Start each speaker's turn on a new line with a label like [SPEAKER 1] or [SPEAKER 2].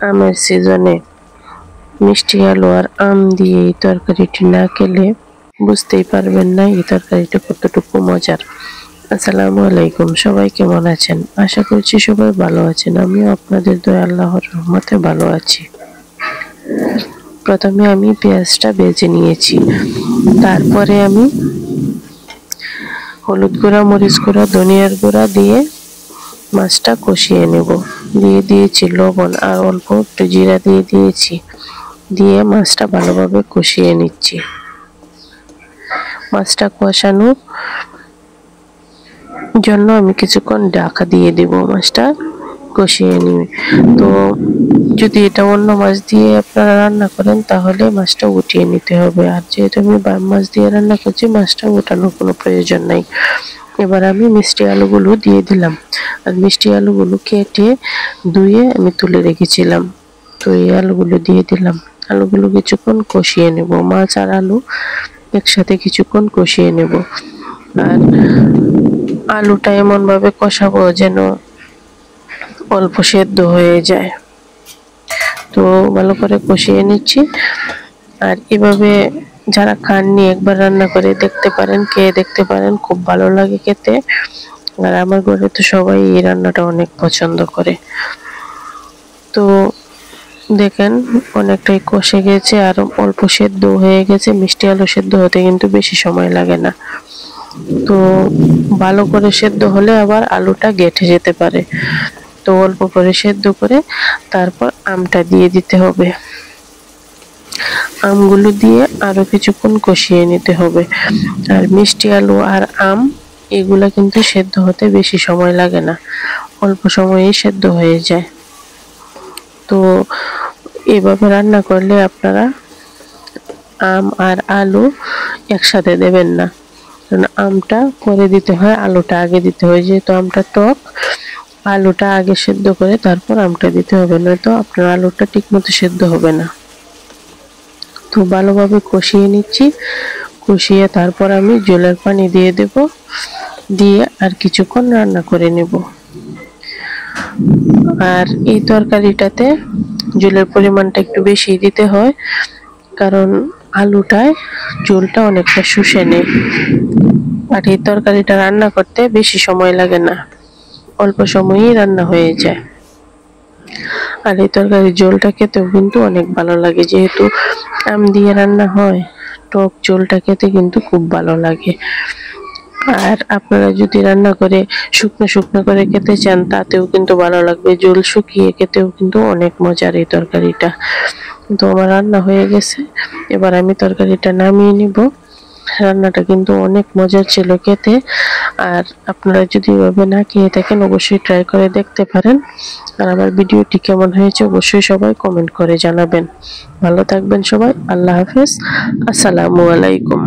[SPEAKER 1] আমের সিজনে মিষ্টি আলু আর আম দিয়ে এই তরকারিটি না খেলে বুঝতেই পারবেন না এই তরকারিটা কতটুকু মজার। আসসালামু আলাইকুম, সবাই কেমন আছেন? আশা করছি সবাই ভালো আছেন। আমিও আপনাদের দয়া আল্লাহর রহমতে ভালো আছি। প্রথমে আমি পেঁয়াজটা ভেজে নিয়েছি, তারপরে আমি হলুদ গুঁড়া, মরিচ গুঁড়া, ধনিয়ার গুঁড়া দিয়ে মাছটা কষিয়ে নেব। দিয়ে দিয়েছি লবণ আর অল্প একটু জিরা দিয়ে দিয়েছি, দিয়ে মাছটা ভালোভাবে কষিয়ে নিচ্ছি। মাছটা কষানোর জন্য আমি কিছুক্ষণ ঢাকা দিয়ে দেব, মাছটা কষিয়ে নিয়ে। তো যদি এটা অন্য মাছ দিয়ে আপনারা রান্না করেন তাহলে মাছটা উঠিয়ে নিতে হবে, আর যেহেতু আমি মাছ দিয়ে রান্না করছি মাছটা উঠানোর কোনো প্রয়োজন নাই। এবার আমি মিষ্টি আলুগুলো দিয়ে দিলাম, আর মিষ্টি আলুগুলো কেটে ধুয়ে আমি তুলে রেখেছিলাম। তো এই আলুগুলো দিয়ে দিলাম, আলুগুলো কিছুক্ষণ কষিয়ে নেব, মাছ আর আলু একসাথে কিছুক্ষণ কষিয়ে নেব। আর আলুটা এমনভাবে কষাবো যেন অল্প সেদ্ধ হয়ে যায়। তো ভালো করে কষিয়ে নিচ্ছি। আর এভাবে যারা খাননি একবার রান্না করে দেখতে পারেন, খেয়ে দেখতে পারেন, খুব ভালো লাগে খেতে। আর আমার ঘরে তো সবাই এই রান্নাটা অনেক পছন্দ করে। তো দেখেন অনেকটাই কষে গেছে আর অল্প সেদ্ধ হয়ে গেছে। মিষ্টি আলু সেদ্ধ হতে কিন্তু বেশি সময় লাগে না। তো ভালো করে সেদ্ধ হলে আবার আলুটা গেঁটে যেতে পারে। তো অল্প করে সেদ্ধ করে তারপর আমটা দিয়ে দিতে হবে। আমগুলো দিয়ে আরো কিছুক্ষণ কষিয়ে নিতে হবে। আর মিষ্টি আলু আর আম এগুলা কিন্তু সেদ্ধ হতে বেশি সময় লাগে না, অল্প সময়েই সেদ্ধ হয়ে যায়। তো এভাবে রান্না করলে আপনারা আম আর আলু একসাথে দেবেন না, কারণ আমটা পরে দিতে হয়, আলুটা আগে দিতে হয়। যেহেতু আমটা টক, আলুটা আগে সেদ্ধ করে তারপর আমটা দিতে হবে, নয়তো আপনার আলুটা ঠিকমতো সেদ্ধ হবে না। তো ভালোভাবে কষিয়ে নিচ্ছি, কষিয়ে তারপর আমি জলের পানি দিয়ে দেব, দিয়ে আর কিছুক্ষণ রান্না করে নেব। আর এই তরকারিটাতে জলের পরিমাণটা একটু বেশি দিতে হয়, কারণ আলুটায় ঝোলটা অনেকটা শুষে নেয়। আর এই তরকারিটা রান্না করতে বেশি সময় লাগে না, অল্প সময়েই রান্না হয়ে যায়। আর এই তরকারির ঝোলটা খেতেও কিন্তু অনেক ভালো লাগে, যেহেতু আম দিয়ে রান্না হয়, টক ঝোলটা খেতে কিন্তু খুব ভালো লাগে। আর আপনারা যদি রান্না করে শুকনো শুকনো করে খেতে চান তাতেও কিন্তু ভালো লাগবে, ঝোল শুকিয়ে খেতেও কিন্তু অনেক মজার এই তরকারিটা। তো আমার রান্না হয়ে গেছে, এবার আমি তরকারিটা নামিয়ে নিব। রান্নাটা কিন্তু অনেক মজার ছিল খেতে। আর আপনারা যদি এভাবে না খেয়ে থাকেন অবশ্যই ট্রাই করে দেখতে পারেন। আর আমার ভিডিওটি কেমন হয়েছে অবশ্যই সবাই কমেন্ট করে জানাবেন। ভালো থাকবেন সবাই, আল্লাহ হাফেজ, আসসালামু আলাইকুম।